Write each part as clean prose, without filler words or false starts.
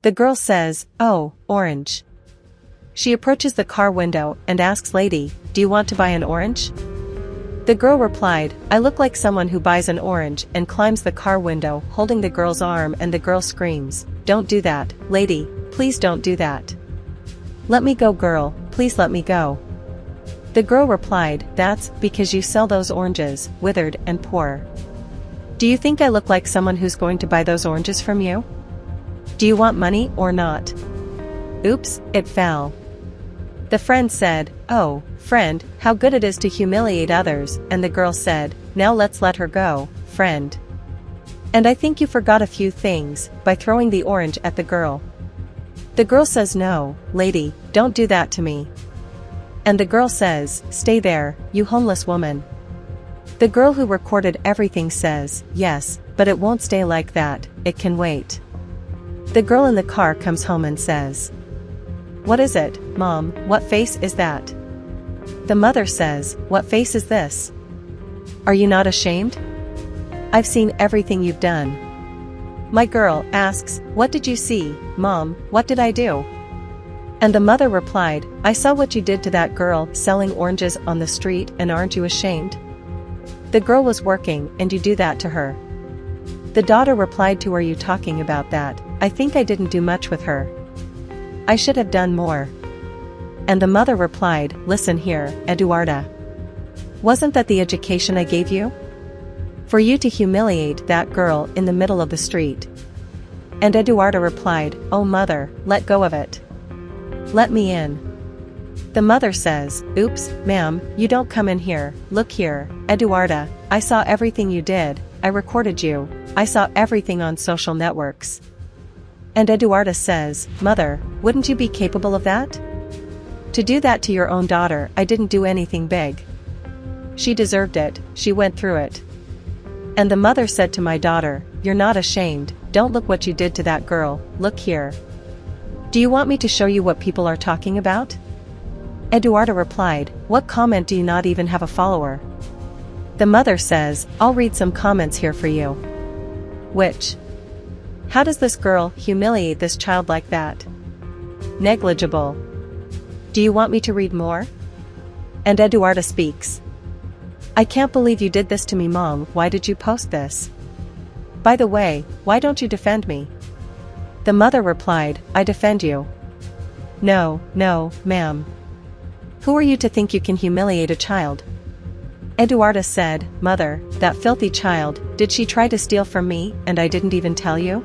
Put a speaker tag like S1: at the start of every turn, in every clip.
S1: The girl says, "Oh, orange." She approaches the car window and asks, "Lady, do you want to buy an orange?" The girl replied, "I look like someone who buys an orange," and climbs the car window holding the girl's arm, and the girl screams, "Don't do that, lady, please don't do that. Let me go, girl, please let me go." The girl replied, "That's because you sell those oranges, withered and poor. Do you think I look like someone who's going to buy those oranges from you? Do you want money or not?" Oops, it fell. The friend said, "Oh, friend, how good it is to humiliate others," and the girl said, "Now let's let her go, friend. And I think you forgot a few things by throwing the orange at the girl." The girl says, "No, lady, don't do that to me." And the girl says, "Stay there, you homeless woman." The girl who recorded everything says, "Yes, but it won't stay like that, it can wait." The girl in the car comes home and says, "What is it, Mom, what face is that?" The mother says, "What face is this? Are you not ashamed? I've seen everything you've done." My girl asks, "What did you see, Mom, what did I do?" And the mother replied, "I saw what you did to that girl selling oranges on the street, and aren't you ashamed? The girl was working and you do that to her." The daughter replied to, "Are you talking about that? I think I didn't do much with her. I should have done more." And the mother replied, "Listen here, Eduarda. Wasn't that the education I gave you? For you to humiliate that girl in the middle of the street?" And Eduarda replied, "Oh mother, let go of it. Let me in." The mother says, "Oops, ma'am, you don't come in here, look here, Eduarda, I saw everything you did, I recorded you, I saw everything on social networks." And Eduarda says, "Mother, wouldn't you be capable of that? To do that to your own daughter, I didn't do anything big. She deserved it, she went through it." And the mother said to my daughter, "You're not ashamed, don't look what you did to that girl, look here. Do you want me to show you what people are talking about?" Eduarda replied, "What comment do you not even have a follower?" The mother says, "I'll read some comments here for you." Which? How does this girl humiliate this child like that? Negligible. Do you want me to read more? And Eduarda speaks. "I can't believe you did this to me, Mom, why did you post this? By the way, why don't you defend me?" The mother replied, "I defend you? No, ma'am. Who are you to think you can humiliate a child?" Eduarda said, "Mother, that filthy child, did she try to steal from me, and I didn't even tell you?"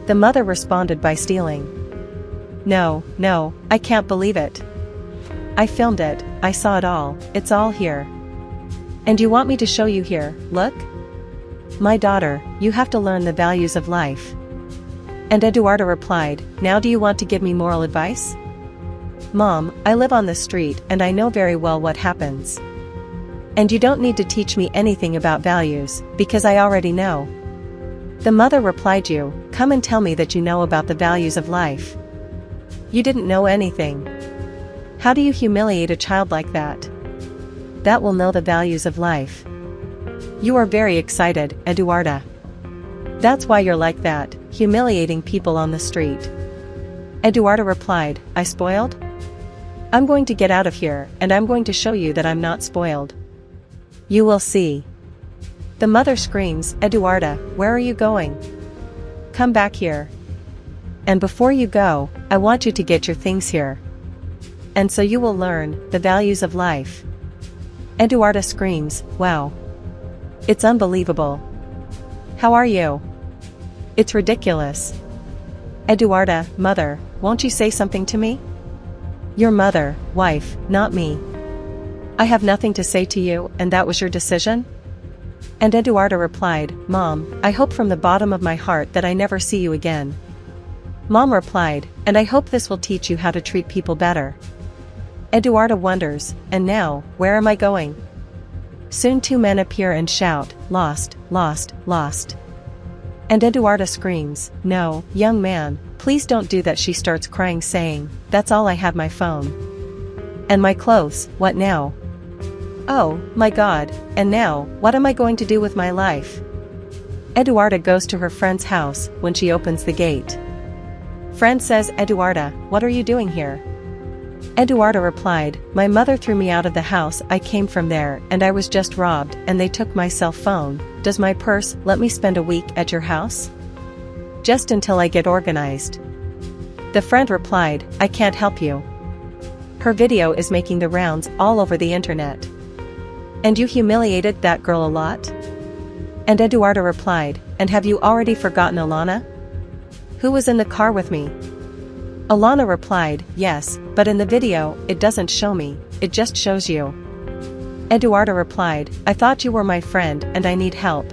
S1: The mother responded by stealing. No, I can't believe it. I filmed it, I saw it all, it's all here. And you want me to show you here, look? My daughter, you have to learn the values of life." And Eduarda replied, "Now do you want to give me moral advice?" "Mom, I live on the street and I know very well what happens. And you don't need to teach me anything about values, because I already know." The mother replied, "You, come and tell me that you know about the values of life. You didn't know anything. How do you humiliate a child like that? That will know the values of life. You are very excited, Eduarda. That's why you're like that, humiliating people on the street." Eduarda replied, "I spoiled? I'm going to get out of here, and I'm going to show you that I'm not spoiled. You will see." The mother screams, "Eduarda, where are you going? Come back here. And before you go, I want you to get your things here. And so you will learn the values of life." Eduarda screams, "Wow. It's unbelievable. How are you? It's ridiculous." Eduarda, "Mother, won't you say something to me? Your mother, wife, not me. I have nothing to say to you, and that was your decision?" And Eduarda replied, "Mom, I hope from the bottom of my heart that I never see you again." Mom replied, "And I hope this will teach you how to treat people better." Eduarda wonders, "And now, where am I going?" Soon two men appear and shout, "Lost, lost, lost." And Eduarda screams, "No, young man, please don't do that." She starts crying, saying, "That's all I have, my phone. And my clothes, what now? Oh, my God, and now, what am I going to do with my life?" Eduarda goes to her friend's house. When she opens the gate, Friend says, Eduarda, what are you doing here? Eduarda replied, my mother threw me out of the house I came from there and I was just robbed and they took my cell phone. Does my purse let me spend a week at your house? Just until I get organized. The friend replied, I can't help you. Her video is making the rounds all over the internet. And you humiliated that girl a lot? And Eduarda replied, and have you already forgotten Alana? Who was in the car with me? Alana replied, yes, but in the video, it doesn't show me, it just shows you. Eduarda replied, I thought you were my friend and I need help.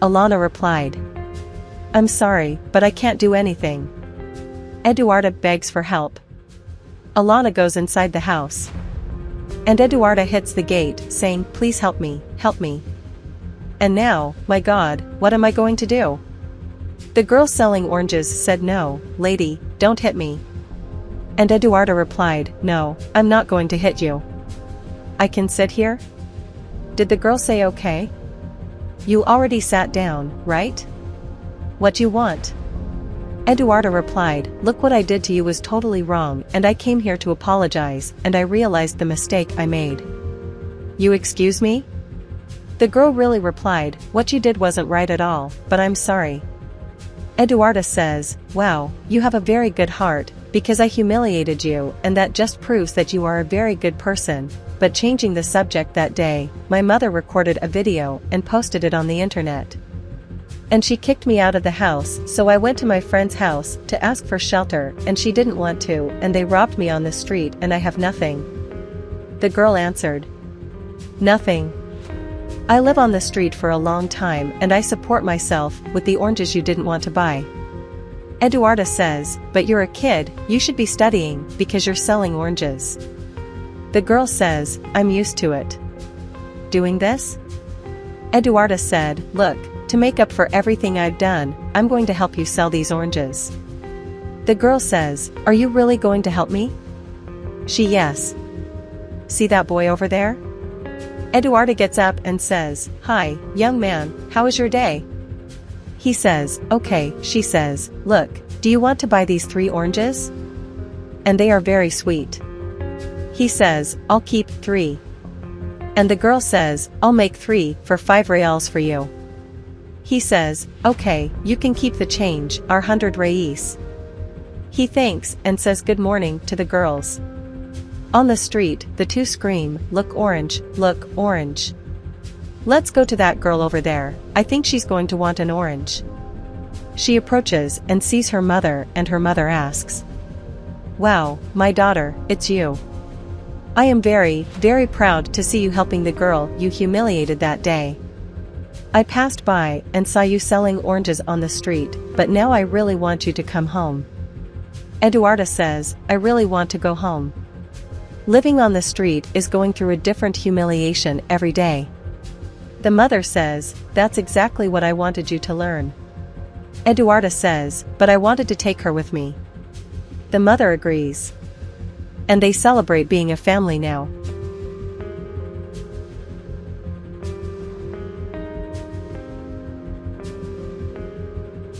S1: Alana replied, I'm sorry, but I can't do anything. Eduarda begs for help. Alana goes inside the house. And Eduarda hits the gate, saying, please help me, help me. And now, my God, what am I going to do? The girl selling oranges said, no, lady, don't hit me. And Eduarda replied, no, I'm not going to hit you. I can sit here? Did the girl say okay? You already sat down, right? What you want? Eduarda replied, look what I did to you was totally wrong and I came here to apologize and I realized the mistake I made. You excuse me? The girl really replied, what you did wasn't right at all, but I'm sorry. Eduarda says, wow, you have a very good heart, because I humiliated you and that just proves that you are a very good person. But changing the subject that day, my mother recorded a video and posted it on the internet. And she kicked me out of the house, so I went to my friend's house to ask for shelter and she didn't want to and they robbed me on the street and I have nothing. The girl answered, nothing. I live on the street for a long time and I support myself with the oranges you didn't want to buy. Eduarda says, but you're a kid, you should be studying because you're selling oranges. The girl says, I'm used to it. Doing this? Eduarda said, look, to make up for everything I've done, I'm going to help you sell these oranges. The girl says, are you really going to help me? She yes. See that boy over there? Eduarda gets up and says, hi, young man, how is your day? He says, okay. She says, look, do you want to buy these 3 oranges? And they are very sweet. He says, I'll keep 3. And the girl says, I'll make 3 for 5 reals for you. He says, okay, you can keep the change, our 100 reis. He thanks and says good morning to the girls. On the street, the 2 scream, look orange, look orange. Let's go to that girl over there, I think she's going to want an orange. She approaches and sees her mother and her mother asks, wow, my daughter, it's you. I am very, very proud to see you helping the girl you humiliated that day. I passed by and saw you selling oranges on the street, but now I really want you to come home. Eduarda says, I really want to go home. Living on the street is going through a different humiliation every day. The mother says, that's exactly what I wanted you to learn. Eduarda says, but I wanted to take her with me. The mother agrees. And they celebrate being a family now.